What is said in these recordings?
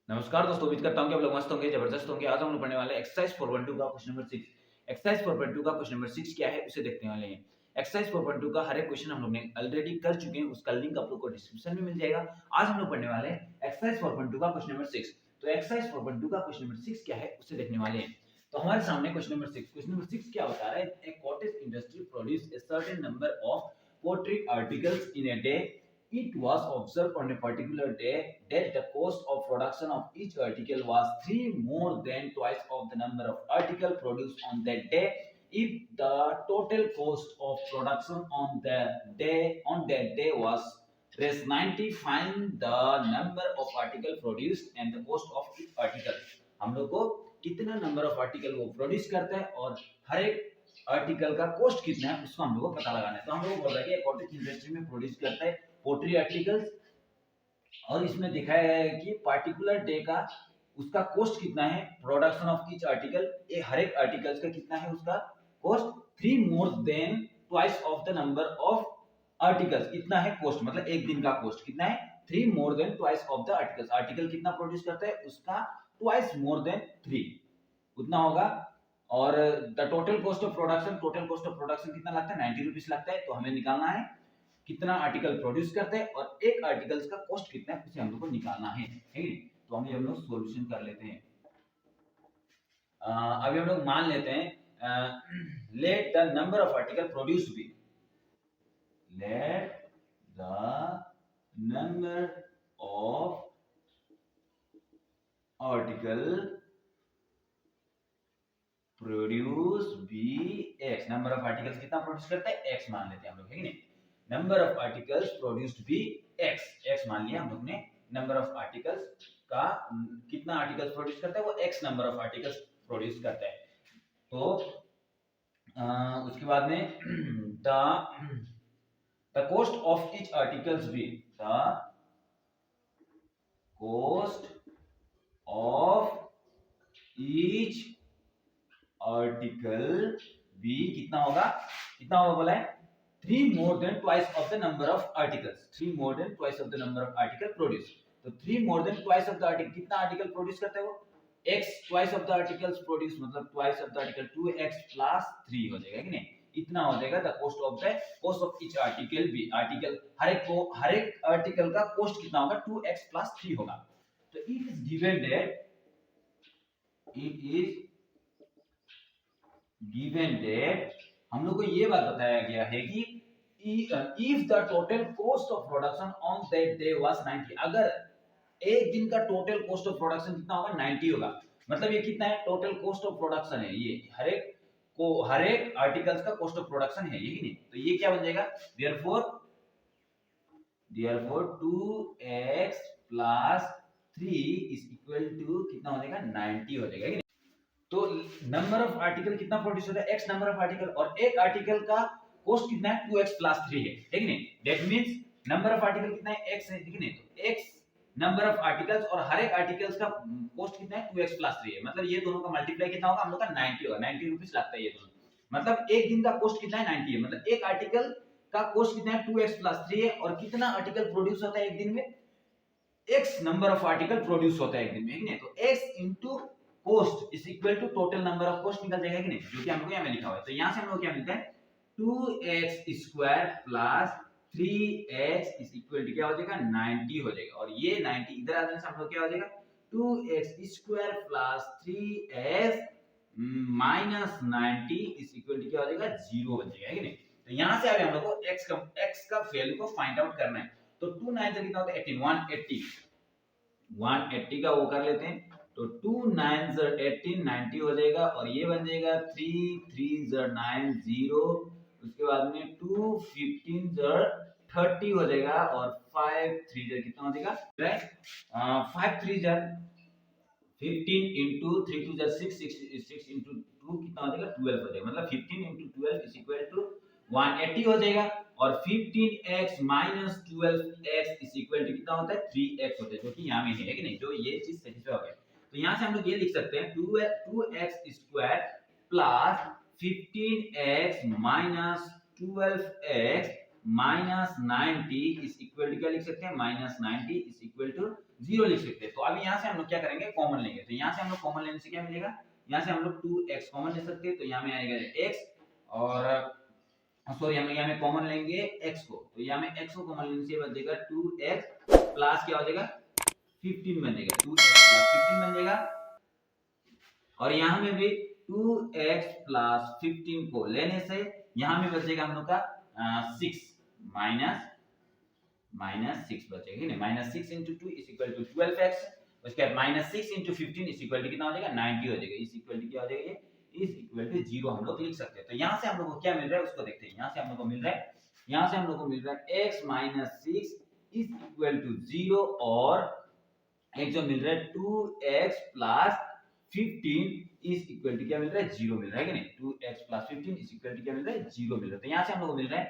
नमस्कार दोस्तों, उम्मीद करता हूँ कि आप लोग मस्त होंगे, जबरदस्त होंगे। आज हम लोग पढ़ने वाले हैं एक्सरसाइज 4.2 का क्वेश्चन नंबर 6। एक्सरसाइज 4.2 का क्वेश्चन नंबर 6 क्या है उसे देखने वाले हैं। एक्सरसाइज 4.2 का हर एक क्वेश्चन हम लोग ने ऑलरेडी कर चुके हैं, उसका लिंक आप लोग को डिस्क्रिप्शन में मिल जाएगा। आज हम लोग पढ़ने वाले हैं एक्सरसाइज 4.2 का क्वेश्चन नंबर 6। तो एक्सरसाइज 4.2 का क्वेश्चन नंबर 6 क्या है उसे देखने वाले हैं। तो हमारे सामने क्वेश्चन नंबर 6, क्वेश्चन नंबर 6 क्या बता रहा है? A cottage industry produce a certain number of poultry articles in a day. It was observed on a particular day that the cost of production of each article was 3 more than twice of the number of articles produced on that day. If the total cost of production on that day was Rs 90, find the number of article produced and the cost of each article. हम लोग को कितना number of article वो produce करता है और हर एक article का कॉस्ट कितना है उसको हम लोग को पता लगाना है। तो हम लोग बोल रहे हैं कि कॉटेज इंडस्ट्री में प्रोड्यूस करता है पोल्ट्री आर्टिकल्स और इसमें दिखाया गया है कि पार्टिकुलर डे का उसका कॉस्ट कितना है, प्रोडक्शन ऑफ ईच आर्टिकल, ये हर एक आर्टिकल्स का कितना है उसका cost, 3 more than twice of the number of articles. इतना है कॉस्ट, मतलब एक दिन का कॉस्ट कितना है, 3 more than twice of the articles. Article कितना प्रोड्यूस करता है उसका ट्वाइस मोर देन 3 उतना होगा। और the total cost of production, total cost of production कितना लगता है, 90 रुपीस लगता है। तो हमें निकालना है कितना आर्टिकल प्रोड्यूस करते हैं और एक आर्टिकल्स का कॉस्ट कितना है उसे हम लोग को निकालना है, ठीक है। तो हम लोग सॉल्यूशन कर लेते हैं। अभी हम लोग मान लेते हैं let the number of article produced be, let the number of article produce be x. Number of articles कितना प्रोड्यूस करता है, एक्स मान लेते हैं हम लोग, है कि नहीं। Number of articles produced be x मान लिया हम लोग ने। नंबर ऑफ आर्टिकल्स का कितना आर्टिकल्स प्रोड्यूस करता है वो x number of articles produce करता है। तो उसके बाद में the cost of each articles be, the cost of each article be कितना होगा, कितना होगा बोला है, 3 more than twice of the number of articles, 3 more than twice of the number of article produced. तो 3 more than twice of the article, कितना article produce करता है वो, x twice of the articles produced, मतलब twice of the article 2x plus 3 हो जाएगा कि नहीं, इतना हो जाएगा। The cost of each article be, article हर एक आर्टिकल का कॉस्ट कितना होगा, 2x plus 3 होगा। तो इट इज गिवन दैट हम लोग को ये बात बताया गया है कि if the total cost of production on that day was 90, अगर एक दिन का टोटल कॉस्ट ऑफ प्रोडक्शन कितना होगा, 90 होगा। मतलब ये कितना है, टोटल कॉस्ट ऑफ प्रोडक्शन है, ये हर एक आर्टिकल्स का कॉस्ट ऑफ प्रोडक्शन है, ये कि नहीं। तो ये क्या बन जाएगा, therefore 2x plus 3 is equal to कितना हो जाएगा, 90 हो जाएगा कि नहीं। तो नंबर ऑफ आर्टिकल कितना प्रोड्यूस होता है, x नंबर ऑफ आर्टिकल, और एक आर्टिकल का कॉस्ट कितना है, 2x plus 3 है, ठीक है। That means number of article कितना है, x है, ठीक है। तो x नंबर ऑफ आर्टिकल्स और हर एक आर्टिकल्स का कॉस्ट कितना है, 2x plus 3 है। मतलब ये दोनों का मल्टीप्लाई कितना होगा हम लोग का, 90 होगा। 90 रुपीस लगता है ये दोनों। मतलब एक दिन का कॉस्ट कितना है, 90 है। मतलब एक आर्टिकल का कॉस्ट कितना है, 2x plus 3 है। और कितना आर्टिकल प्रोड्यूस होता है एक दिन में, x number of article produce होता है एक दिन में, ठीक है। तो x into cost is equal to total number of cost निकल जाएगा कि नहीं, जो कि हम लोग यहाँ में लिखा हुआ है। तो यहाँ से हम लोग क्या मिलता है, 2x square plus 3x is equal to क्या हो जाएगा, 90 हो जाएगा। और ये 90 इधर आ जाने से हम लोग क्या हो जाएगा, 2x square plus 3x minus 90 is equal to क्या हो जाएगा, 0 बन जाएगा, है कि नहीं। तो यहाँ से अभी हम लोग को x का वैल्यू को फाइंड आउट करना है। तो 2 9 से कितना होता है, 18, 180 का वो कर लेते हैं। तो 2 9 18, 90 हो जाएगा। और ये बन जाएगा 3 3 9 0, उसके बाद में 2 15 30 हो जाएगा। और 5 3 कितना हो जाएगा, राइट, 5 3 15 into 3 2 6 6 into 2 कितना हो जाएगा, 12 हो जाएगा। मतलब 15 into 12 is equal to 180 हो जाएगा। और 15x minus 12x is equal to कितना होता है, 3x होता है, जो कि यहाँ में है कि नहीं, जो ये चीज सेटिस्फाई हो गया। तो यहाँ से हम लोग ये लिख सकते हैं 2x square plus 15x minus 12x minus 90 is equal to क्या लिख सकते हैं, minus 90 is equal to zero लिख सकते हैं। तो अभी यहाँ से हम लोग क्या करेंगे, कॉमन लेंगे। तो यहाँ से हम लोग कॉमन लेने से क्या मिलेगा, यहाँ से हम लोग 2x कॉमन ले सकते हैं, तो यहाँ में आएगा x, और सॉरी हम यहाँ में कॉमन लेंगे x को, तो यहाँ में x को कॉमन लेने से बचेगा 2x प्लस क्या हो जाएगा 15 बन जाएगा, 2x प्लस 15 बन जाएगा। और यहाँ में भी 2x प्लस 15 को लेने से यहाँ में बचेगा हम लोग का 6 माइनस 6 बचेगा, नहीं minus 6 into 2 is equal to 12x, उसके बाद minus 6 into 15 is equal to कितना हो जाएगा 90 हो जाएगा, इज इक्वल टू क्या हो जाएगा, ये इज इक्वल टू 0 हम लोग लिख सकते हैं। तो यहाँ से हम लोग को क्या मिल रहा है उसको देखते हैं। यहाँ से हम लोग को मिल रहा है, यहाँ से हम लोग को मिल रहा है x minus 6 is equal to 0, और एक जो मिल रहा है 2x plus 15 is equal to क्या मिल रहा है 0 मिल रहा है कि नहीं, 2x plus 15 is equal to क्या मिल रहा है 0 मिल रहा है। तो यहाँ से हम लोग को मिल रहा है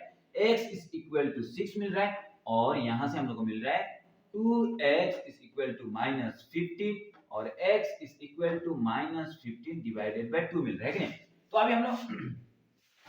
x इज इक्वल टू 6 मिल रहा है, और यहाँ से हम लोग को मिल रहा है 2x is equal to minus 15, और x is equal to minus 15 divided by 2 मिल रहा है कि नहीं। तो अभी हम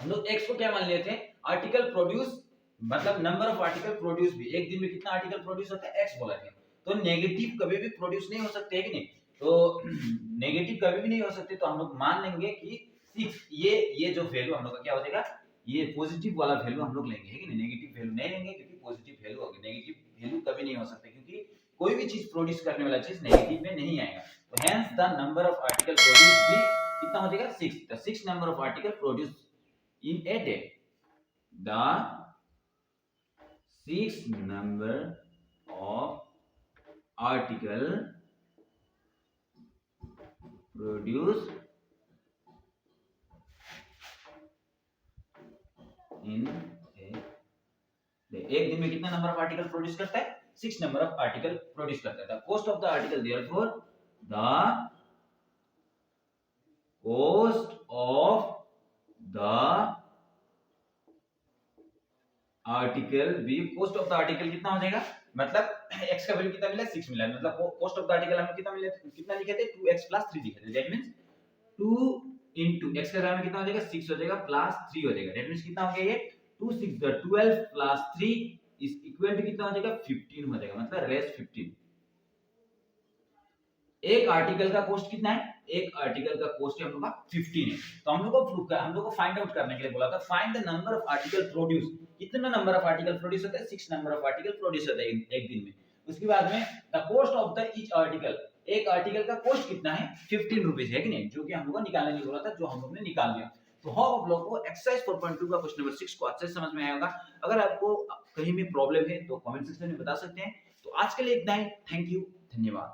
लोग x को क्या मान लेते हैं, आर्टिकल प्रोड्यूस, मतलब नंबर ऑफ आर्टिकल प्रोड्यूस भी, एक दिन में कितना आर्टिकल प्रोड्यूस होता है x बोला गया। तो नेगेटिव कभी भी प्रोड्यूस नहीं हो सकते है कि नहीं, तो नेगेटिव कभी भी नहीं हो सकते, तो हम लोग मान लेंगे कि 6, ये जो वैल्यू हम लोग का क्या हो जाएगा, ये पॉजिटिव वाला वैल्यू हम लोग लेंगे है कि नहीं, नेगेटिव वैल्यू नहीं लेंगे, क्योंकि पॉजिटिव वैल्यू होगी, नेगेटिव वैल्यू कभी नहीं हो सकते, क्योंकि कोई भी चीज प्रोड्यूस करने वाला चीज नेगेटिव में नहीं आएगा। तो hence the number of article produce भी कितना हो जाएगा 6, the 6 number of article produce in a day, the 6 number of article produce in a day, एक दिन में कितना नंबर ऑफ आर्टिकल प्रोड्यूस करता है, 6 नंबर ऑफ आर्टिकल प्रोड्यूस करता है। The cost of the article, therefore the cost of the article भी, cost of the article कितना हो जाएगा, मतलब x का वैल्यू कितना मिला 6 मिला, मतलब कॉस्ट ऑफ द आर्टिकल हम कितना मिला, कितना लिखे थे 2x प्लस 3 लिखे थे, दैट मींस 2 into x का वैल्यू कितना हो जाएगा 6 हो जाएगा प्लस 3 हो जाएगा, दैट मींस कितना हो गया ये 2 6 12 प्लस 3 इज इक्वल टू कितना हो जाएगा 15 हो जाएगा, मतलब रेस 15। एक आर्टिकल का कॉस्ट कितना है, एक आर्टिकल का कॉस्ट हम लोग का 15 है। तो हम लोग को प्रूव कर, हम लोग को फाइंड आउट करने के लिए बोला था, find the number of article produce, कितना नंबर ऑफ आर्टिकल प्रोड्यूस होता है, 6 नंबर ऑफ आर्टिकल प्रोड्यूस होता है एक दिन में। उसके बाद में the cost of the each article, एक आर्टिकल का कॉस्ट कितना है 15 रुपीस है कि नहीं, जो कि हम लोग को निकालने के लिए बोला था, जो हम लोग ने निकाल लिया। तो होप आप लोगों को एक्सरसाइज 4.2 का क्वेश्चन नंबर 6 को अच्छे से समझ में आया होगा। अगर आपको कहीं भी प्रॉब्लम है तो कमेंट सेक्शन में बता सकते हैं। तो आज के लिए इतना ही, थैंक यू, धन्यवाद।